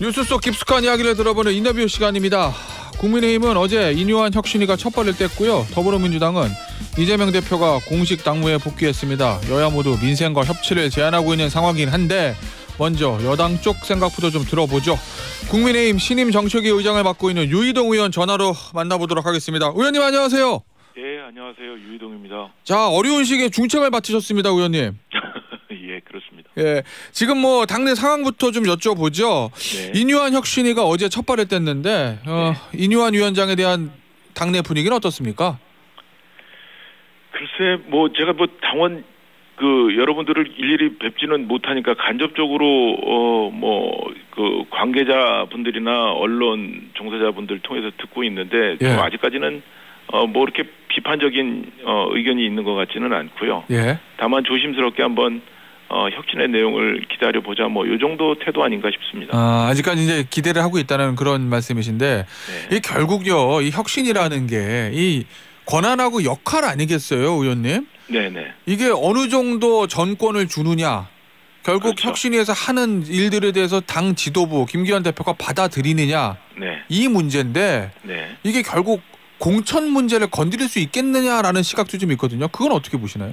뉴스 속 깊숙한 이야기를 들어보는 인터뷰 시간입니다. 국민의힘은 어제 인요한 혁신위가 첫 발을 뗐고요. 더불어민주당은 이재명 대표가 공식 당무에 복귀했습니다. 여야 모두 민생과 협치를 제안하고 있는 상황이긴 한데 먼저 여당 쪽 생각부터 좀 들어보죠. 국민의힘 신임 정책위 의장을 맡고 있는 유이동 의원 전화로 만나보도록 하겠습니다. 의원님 안녕하세요. 네, 안녕하세요. 유이동입니다. 자, 어려운 시기에 중책을 맡으셨습니다, 의원님. 예, 그렇습니다. 예, 지금 뭐 당내 상황부터 좀 여쭤보죠. 네. 인요한 혁신위가 어제 첫 발을 뗐는데 인요한 위원장에 대한 당내 분위기는 어떻습니까? 글쎄, 제가 당원 여러분들을 일일이 뵙지는 못하니까 간접적으로 관계자분들이나 언론 종사자분들 통해서 듣고 있는데 예. 좀 아직까지는 이렇게 비판적인 의견이 있는 것 같지는 않고요. 예. 다만 조심스럽게 한번 혁신의 내용을 기다려보자 요 정도 태도 아닌가 싶습니다. 아직까지 이제 기대를 하고 있다는 그런 말씀이신데 네. 이 결국요, 이 혁신이라는 게 이 권한하고 역할 아니겠어요, 의원님? 네네. 이게 어느 정도 전권을 주느냐, 결국 그렇죠. 혁신위에서 하는 일들에 대해서 당 지도부 김기현 대표가 받아들이느냐, 네. 이 문제인데 네. 이게 결국 공천 문제를 건드릴 수 있겠느냐라는 시각도 좀 있거든요. 그건 어떻게 보시나요?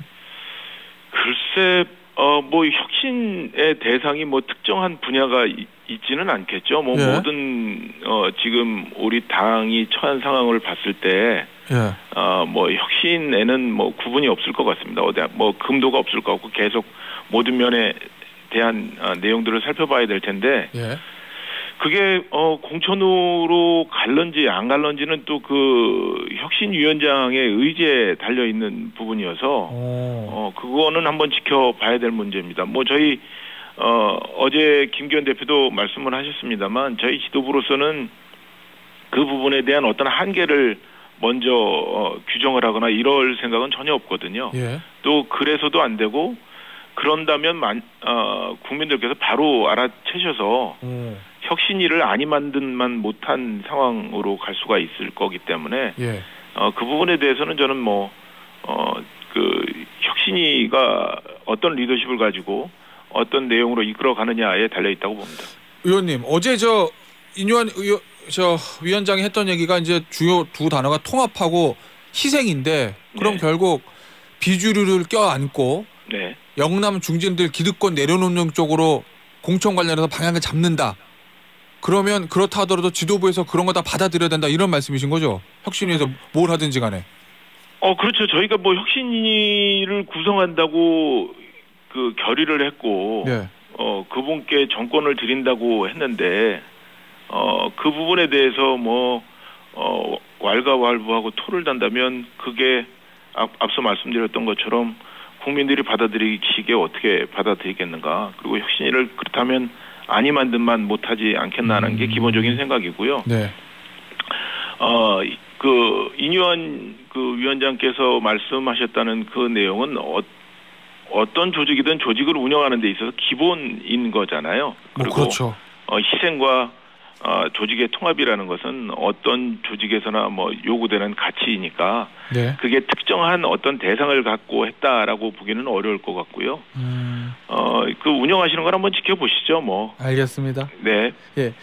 글쎄, 혁신의 대상이 특정한 분야가 있지는 않겠죠. 예. 모든, 지금 우리 당이 처한 상황을 봤을 때, 예. 혁신에는 구분이 없을 것 같습니다. 금도가 없을 것 같고 계속 모든 면에 대한 내용들을 살펴봐야 될 텐데, 예. 그게 공천으로 갈런지 안 갈런지는 또 혁신위원장의 의지에 달려 있는 부분이어서 그거는 한번 지켜봐야 될 문제입니다. 저희 어제 김기현 대표도 말씀을 하셨습니다만 저희 지도부로서는 그 부분에 대한 어떤 한계를 먼저 규정을 하거나 이럴 생각은 전혀 없거든요. 예. 또 그래서도 안 되고 그런다면 국민들께서 바로 알아채셔서 혁신위를 아니만 듯만 못한 상황으로 갈 수가 있을 거기 때문에 예. 그 부분에 대해서는 저는 혁신위가 어떤 리더십을 가지고 어떤 내용으로 이끌어가느냐에 달려 있다고 봅니다. 의원님, 어제 인요한 위원장이 했던 얘기가 이제 주요 두 단어가 통합하고 희생인데 그럼 네. 결국 비주류를 껴안고 네. 영남 중진들 기득권 내려놓는 쪽으로 공천 관련해서 방향을 잡는다. 그러면 그렇다 하더라도 지도부에서 그런 거 다 받아들여야 된다, 이런 말씀이신 거죠? 혁신위에서 뭘 하든지 간에. 그렇죠. 저희가 혁신위를 구성한다고 결의를 했고 예. 그분께 정권을 드린다고 했는데 그 부분에 대해서 왈가왈부하고 토를 단다면 그게 앞서 말씀드렸던 것처럼 국민들이 받아들이시기에 어떻게 받아들이겠는가. 그리고 혁신위를 그렇다면 아니만 듯만 못하지 않겠나는 게 기본적인 생각이고요. 네. 인요한 위원장께서 말씀하셨다는 그 내용은 어떤 조직이든 조직을 운영하는 데 있어서 기본인 거잖아요. 그리고 그렇죠. 희생과 조직의 통합이라는 것은 어떤 조직에서나 요구되는 가치이니까 네. 그게 특정한 어떤 대상을 갖고 했다라고 보기는 어려울 것 같고요. 운영하시는 걸 한번 지켜보시죠. 알겠습니다. 네. 예.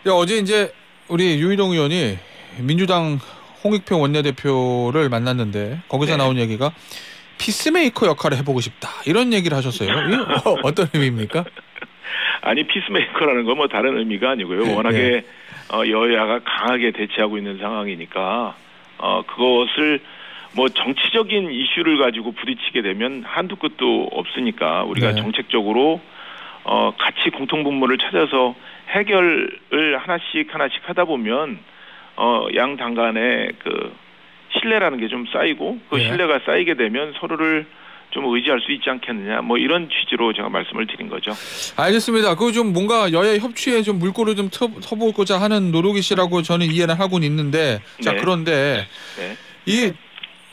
어제 이제 우리 유이동 의원이 민주당 홍익표 원내대표를 만났는데 거기서 네. 나온 얘기가 피스메이커 역할을 해보고 싶다, 이런 얘기를 하셨어요. 이게 어떤 의미입니까? 아니, 피스메이커라는 건 다른 의미가 아니고요. 워낙에 여야가 강하게 대치하고 있는 상황이니까 그것을 정치적인 이슈를 가지고 부딪히게 되면 한두 끝도 없으니까 우리가 네. 정책적으로 같이 공통분모를 찾아서 해결을 하나씩 하다 보면 양 당 간의 신뢰라는 게 좀 쌓이고 그 네. 신뢰가 쌓이게 되면 서로를 좀 의지할 수 있지 않겠느냐, 이런 취지로 제가 말씀을 드린 거죠. 알겠습니다. 좀 뭔가 여야 협치에 좀 물꼬를 좀 터보고자 하는 노력이시라고 저는 이해는 하고는 있는데, 자, 네. 그런데 네. 이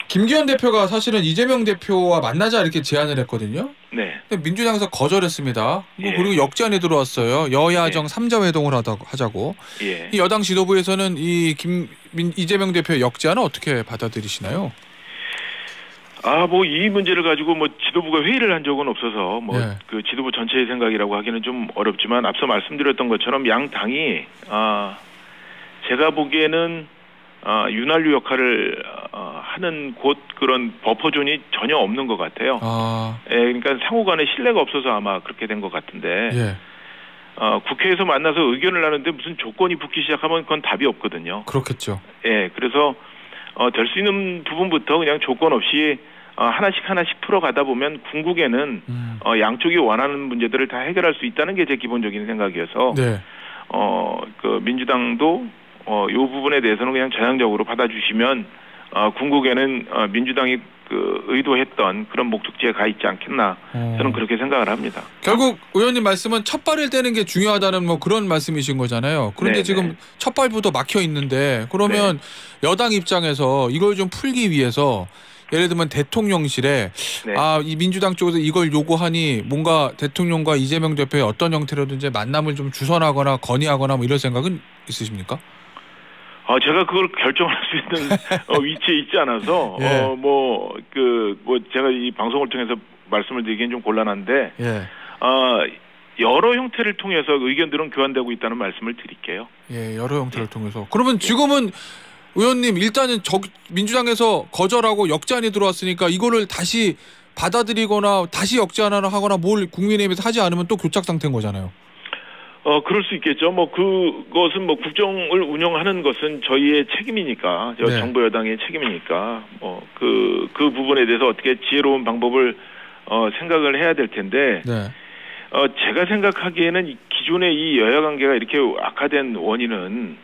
김기현 대표가 사실은 이재명 대표와 만나자 이렇게 제안을 했거든요. 네. 근데 민주당에서 거절했습니다. 예. 그리고 역제안이 들어왔어요. 여야정 예. 3자 회동을 하자고. 예. 이 여당 지도부에서는 이재명 대표의 역제안을 어떻게 받아들이시나요? 뭐 이 문제를 가지고 뭐 지도부가 회의를 한 적은 없어서 뭐 예. 그 지도부 전체의 생각이라고 하기는 좀 어렵지만 앞서 말씀드렸던 것처럼 양 당이 제가 보기에는 윤활유 역할을 하는 곳 그런 버퍼존이 전혀 없는 것 같아요. 예, 그러니까 상호간에 신뢰가 없어서 아마 그렇게 된 것 같은데 예. 국회에서 만나서 의견을 나누는데 무슨 조건이 붙기 시작하면 그건 답이 없거든요. 그렇겠죠. 예, 그래서 될 수 있는 부분부터 그냥 조건 없이 하나씩 풀어가다 보면 궁극에는 양쪽이 원하는 문제들을 다 해결할 수 있다는 게 제 기본적인 생각이어서 네. 그 민주당도 이 부분에 대해서는 그냥 전향적으로 받아주시면 궁극에는 민주당이 그 의도했던 그런 목적지에 가 있지 않겠나 저는 그렇게 생각을 합니다. 결국 의원님 말씀은 첫 발을 떼는 게 중요하다는 뭐 그런 말씀이신 거잖아요. 그런데 네네. 지금 첫 발부터 막혀 있는데 그러면 여당 입장에서 이걸 좀 풀기 위해서 예를 들면 대통령실에 이 민주당 쪽에서 이걸 요구하니 뭔가 대통령과 이재명 대표의 어떤 형태로든지 만남을 좀 주선하거나 건의하거나 뭐 이런 생각은 있으십니까? 제가 그걸 결정할 수 있는 위치에 있지 않아서 예. 제가 이 방송을 통해서 말씀을 드리기엔 좀 곤란한데 예. 여러 형태를 통해서 의견들은 교환되고 있다는 말씀을 드릴게요. 예, 여러 형태를 통해서. 그러면 지금은 의원님 일단은 민주당에서 거절하고 역제안이 들어왔으니까 이거를 다시 받아들이거나 다시 역제안을 하거나 뭘 국민의힘에서 하지 않으면 또 교착 상태인 거잖아요. 그럴 수 있겠죠. 뭐 그것은 뭐 국정을 운영하는 것은 저희의 책임이니까, 네. 정부 여당의 책임이니까, 그 부분에 대해서 어떻게 지혜로운 방법을 생각을 해야 될 텐데, 네. 제가 생각하기에는 기존의 이 여야 관계가 이렇게 악화된 원인은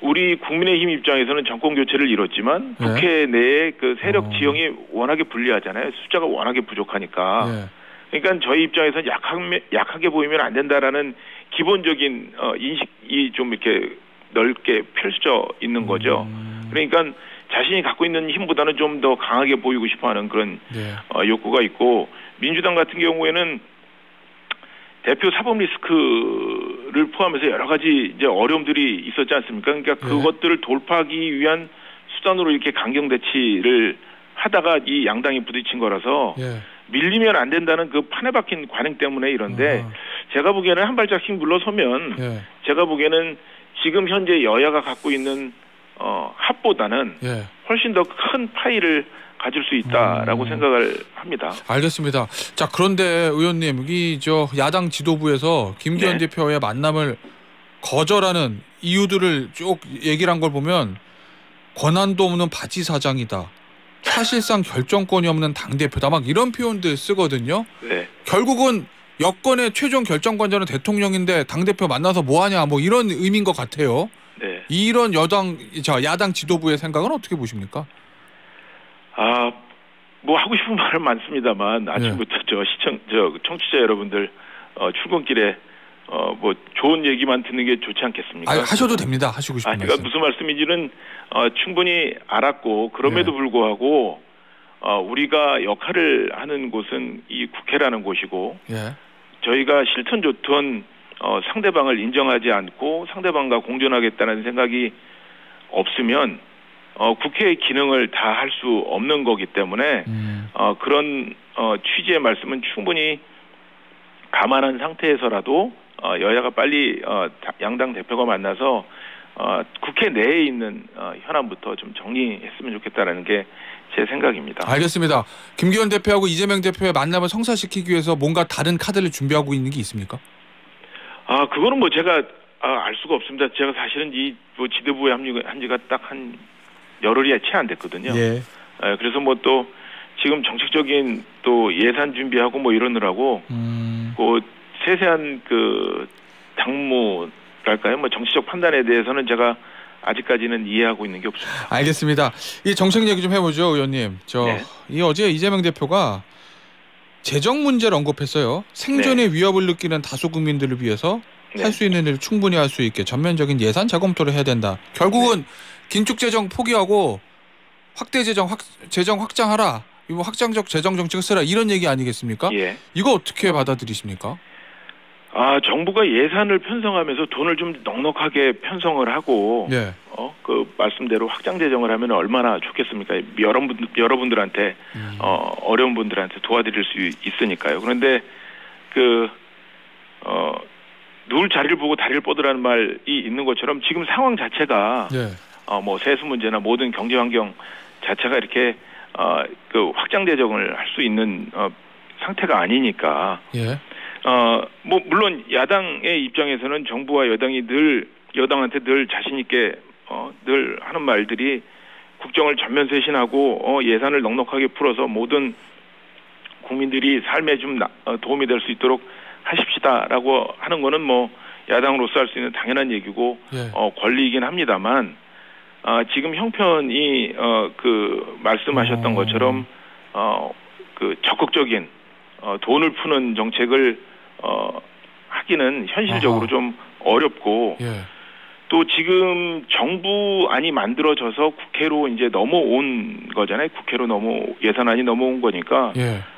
우리 국민의힘 입장에서는 정권 교체를 이뤘지만 네. 국회 내에 그 세력 지형이 워낙에 불리하잖아요. 숫자가 워낙에 부족하니까. 네. 그러니까 저희 입장에서는 약하게 보이면 안 된다라는 기본적인 인식이 좀 이렇게 넓게 펼쳐져 있는 거죠. 그러니까 자신이 갖고 있는 힘보다는 좀 더 강하게 보이고 싶어하는 그런 욕구가 있고, 민주당 같은 경우에는 대표 사법 리스크를 포함해서 여러 가지 이제 어려움들이 있었지 않습니까? 그러니까 그것들을 돌파하기 위한 수단으로 이렇게 강경 대치를 하다가 이 양당이 부딪힌 거라서 밀리면 안 된다는 그 판에 박힌 관행 때문에 이런데, 제가 보기에는 한 발짝씩 물러서면 제가 보기에는 지금 현재 여야가 갖고 있는 합보다는 훨씬 더 큰 파이를 가질 수 있다라고 생각을 합니다. 알겠습니다. 자, 그런데 의원님, 야당 지도부에서 김기현 대표의 만남을 거절하는 이유들을 쭉 얘기를 한 걸 보면 권한도 없는 바지 사장이다. 사실상 결정권이 없는 당대표다. 막 이런 표현들 쓰거든요. 네. 결국은 여권의 최종 결정권자는 대통령인데 당대표 만나서 뭐하냐 뭐 이런 의미인 것 같아요. 네. 이런 야당 지도부의 생각은 어떻게 보십니까? 뭐 하고 싶은 말은 많습니다만 아침부터 청취자 여러분들 출근길에 뭐 좋은 얘기만 듣는 게 좋지 않겠습니까? 하셔도 됩니다. 하시고 싶은 말씀. 그러니까 무슨 말씀인지는 충분히 알았고, 그럼에도 불구하고 우리가 역할을 하는 곳은 이 국회라는 곳이고, 저희가 싫든 좋든 상대방을 인정하지 않고 상대방과 공존하겠다는 생각이 없으면 국회의 기능을 다 할 수 없는 거기 때문에 그런 취지의 말씀은 충분히 감안한 상태에서라도 여야가 빨리 양당 대표가 만나서 국회 내에 있는 현안부터 좀 정리했으면 좋겠다라는 게 제 생각입니다. 알겠습니다. 김기현 대표하고 이재명 대표의 만남을 성사시키기 위해서 뭔가 다른 카드를 준비하고 있는 게 있습니까? 그거는 뭐 제가 알 수가 없습니다. 제가 사실은 이 지도부에 합류한 지가 딱 한 열흘이 채 안 됐거든요. 그래서 뭐 또 지금 정책적인 또 예산 준비하고 뭐 이러느라고 그 세세한 그 당무랄까요? 뭐 정치적 판단에 대해서는 제가 아직까지는 이해하고 있는 게 없습니다. 알겠습니다. 이 정책 얘기 좀 해보죠, 의원님. 이 어제 이재명 대표가 재정 문제를 언급했어요. 생존의 위협을 느끼는 다수 국민들을 위해서 할 수 있는 일을 충분히 할 수 있게 전면적인 예산 재검토를 해야 된다. 결국은 긴축 재정 포기하고 확대 재정 확장하라. 이거 확장적 재정 정책을 쓰라. 이런 얘기 아니겠습니까? 이거 어떻게 받아들이십니까? 정부가 예산을 편성하면서 돈을 좀 넉넉하게 편성을 하고 그 말씀대로 확장 재정을 하면 얼마나 좋겠습니까? 여러분들한테 어려운 분들한테 도와드릴 수 있으니까요. 그런데 누울 자리를 보고 다리를 뻗으라는 말이 있는 것처럼 지금 상황 자체가 뭐 세수 문제나 모든 경제 환경 자체가 이렇게 그 확장 재정을 할 수 있는 상태가 아니니까. 뭐 물론 야당의 입장에서는 정부와 여당이 여당한테 늘 자신 있게 늘 하는 말들이 국정을 전면 쇄신하고 예산을 넉넉하게 풀어서 모든 국민들이 삶에 좀 도움이 될 수 있도록 하십시다라고 하는 거는 뭐 야당으로서 할 수 있는 당연한 얘기고 권리이긴 합니다만 지금 형편이 그 말씀하셨던 것처럼 그 적극적인 돈을 푸는 정책을 하기는 현실적으로 좀 어렵고 또 지금 정부안이 만들어져서 국회로 이제 넘어온 거잖아요. 국회로 예산안이 넘어온 거니까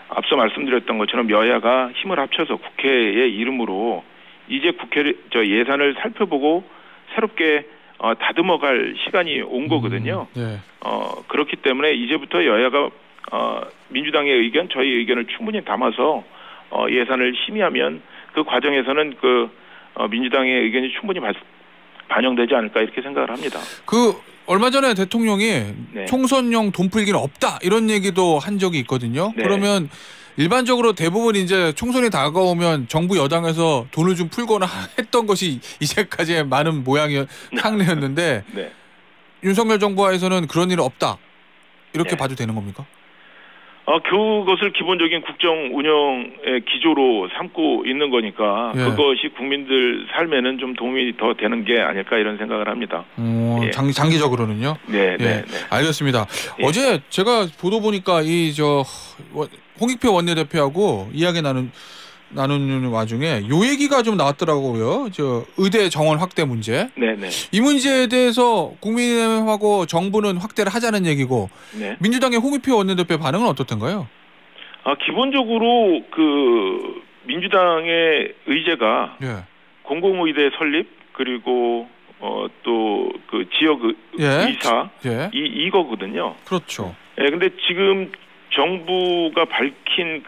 앞서 말씀드렸던 것처럼 여야가 힘을 합쳐서 국회의 이름으로 이제 예산을 살펴보고 새롭게 다듬어갈 시간이 온 거거든요. 그렇기 때문에 이제부터 여야가 민주당의 의견, 저희 의견을 충분히 담아서 예산을 심의하면 그 과정에서는 민주당의 의견이 충분히 반영되지 않을까 이렇게 생각을 합니다. 얼마 전에 대통령이 총선용 돈 풀기는 없다 이런 얘기도 한 적이 있거든요. 그러면 일반적으로 대부분 이제 총선이 다가오면 정부 여당에서 돈을 좀 풀거나 했던 것이 이제까지의 많은 향례였는데 윤석열 정부하에서는 그런 일은 없다 이렇게 봐도 되는 겁니까? 그것을 기본적인 국정 운영의 기조로 삼고 있는 거니까 그것이 국민들 삶에는 좀 도움이 더 되는 게 아닐까 이런 생각을 합니다. 장기적으로는요? 네. 알겠습니다. 어제 제가 보도 보니까 홍익표 원내대표하고 이야기 나누는 와중에 요 얘기가 좀 나왔더라고요. 의대 정원 확대 문제. 이 문제에 대해서 국민의힘하고 정부는 확대를 하자는 얘기고 민주당의 홍익표 원내대표 반응은 어떻던가요? 기본적으로 민주당의 의제가 공공의대 설립 그리고 또 지역 의사 이거거든요. 그렇죠. 근데 지금 정부가 밝힌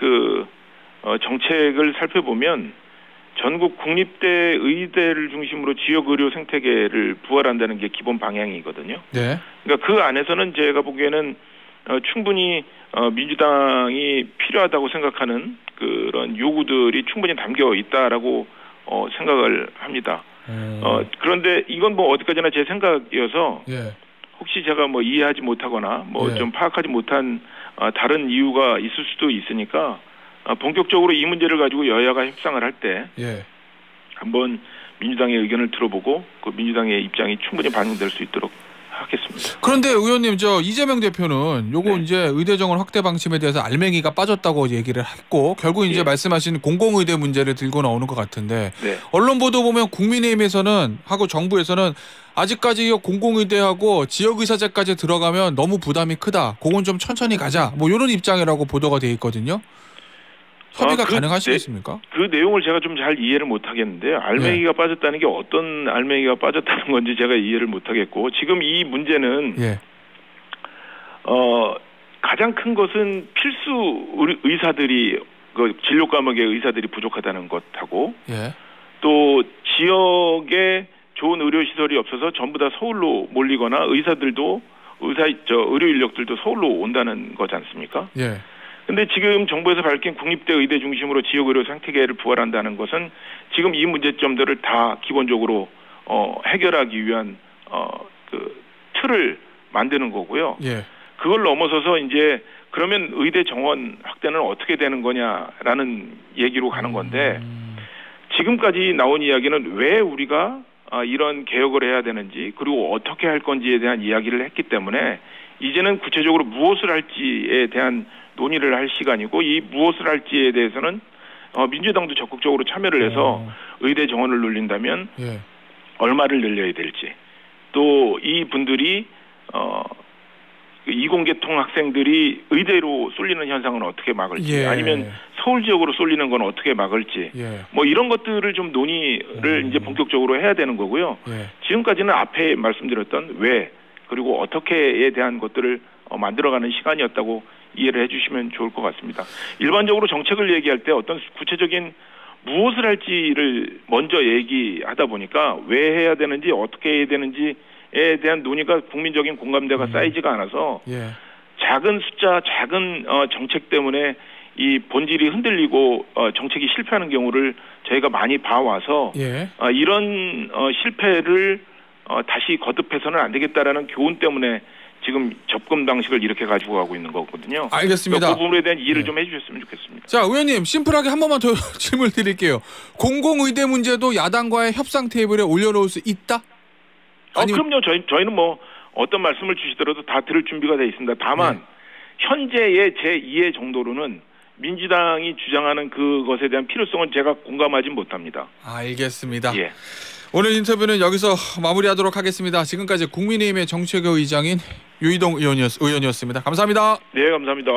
정책을 살펴보면 전국 국립대 의대를 중심으로 지역 의료 생태계를 부활한다는 게 기본 방향이거든요. 그러니까 그 안에서는 제가 보기에는 충분히 민주당이 필요하다고 생각하는 그런 요구들이 충분히 담겨 있다라고 생각을 합니다. 그런데 이건 뭐 어디까지나 제 생각이어서 혹시 제가 뭐 이해하지 못하거나 좀 파악하지 못한 다른 이유가 있을 수도 있으니까 본격적으로 이 문제를 가지고 여야가 협상을 할 때 한번 민주당의 의견을 들어보고 그 민주당의 입장이 충분히 반영될 수 있도록 하겠습니다. 그런데 의원님 이재명 대표는 요거 이제 의대 정원 확대 방침에 대해서 알맹이가 빠졌다고 얘기를 했고 결국 이제 말씀하신 공공의대 문제를 들고 나오는 것 같은데 언론 보도 보면 국민의힘에서는 하고 정부에서는 아직까지 공공의대하고 지역의사제까지 들어가면 너무 부담이 크다. 그건 좀 천천히 가자. 뭐 이런 입장이라고 보도가 돼 있거든요. 협의가 가능하시겠습니까? 그 내용을 제가 좀 잘 이해를 못하겠는데 알맹이가 빠졌다는 게 어떤 알맹이가 빠졌다는 건지 제가 이해를 못하겠고 지금 이 문제는 가장 큰 것은 필수 의사들이 진료 과목의 의사들이 부족하다는 것하고 또 지역에 좋은 의료 시설이 없어서 전부 다 서울로 몰리거나 의사들도 의료 인력들도 서울로 온다는 거지 않습니까? 근데 지금 정부에서 밝힌 국립대 의대 중심으로 지역 의료 생태계를 부활한다는 것은 지금 이 문제점들을 다 기본적으로 해결하기 위한 틀을 만드는 거고요. 그걸 넘어서서 이제 그러면 의대 정원 확대는 어떻게 되는 거냐라는 얘기로 가는 건데 지금까지 나온 이야기는 왜 우리가 이런 개혁을 해야 되는지 그리고 어떻게 할 건지에 대한 이야기를 했기 때문에 이제는 구체적으로 무엇을 할지에 대한 논의를 할 시간이고 이 무엇을 할지에 대해서는 민주당도 적극적으로 참여를 해서 의대 정원을 늘린다면 얼마를 늘려야 될지 또 이 분들이 그 이공계통 학생들이 의대로 쏠리는 현상은 어떻게 막을지, 예. 아니면 서울 지역으로 쏠리는 건 어떻게 막을지, 예. 뭐 이런 것들을 좀 논의를 이제 본격적으로 해야 되는 거고요. 예. 지금까지는 앞에 말씀드렸던 왜 그리고 어떻게에 대한 것들을 만들어가는 시간이었다고 이해를 해주시면 좋을 것 같습니다. 일반적으로 정책을 얘기할 때 어떤 구체적인 무엇을 할지를 먼저 얘기하다 보니까 왜 해야 되는지 어떻게 해야 되는지에 대한 논의가 국민적인 공감대가 쌓이지가 않아서 예. 작은 숫자, 작은 정책 때문에 이 본질이 흔들리고 정책이 실패하는 경우를 저희가 많이 봐와서 예. 이런 실패를 다시 거듭해서는 안 되겠다라는 교훈 때문에 지금 접근 방식을 이렇게 가지고 가고 있는 거거든요. 알겠습니다. 그 부분에 대한 이해를 네. 좀 해주셨으면 좋겠습니다. 자, 의원님 심플하게 한 번만 더 질문 드릴게요. 공공의대 문제도 야당과의 협상 테이블에 올려놓을 수 있다? 아니면... 그럼요. 저희는 뭐 어떤 말씀을 주시더라도 다 들을 준비가 돼 있습니다. 다만 현재의 제2의 정도로는 민주당이 주장하는 그것에 대한 필요성은 제가 공감하지 못합니다. 알겠습니다. 예. 오늘 인터뷰는 여기서 마무리하도록 하겠습니다. 지금까지 국민의힘의 정책위 의장인 유이동 의원이었습니다. 감사합니다. 네, 감사합니다.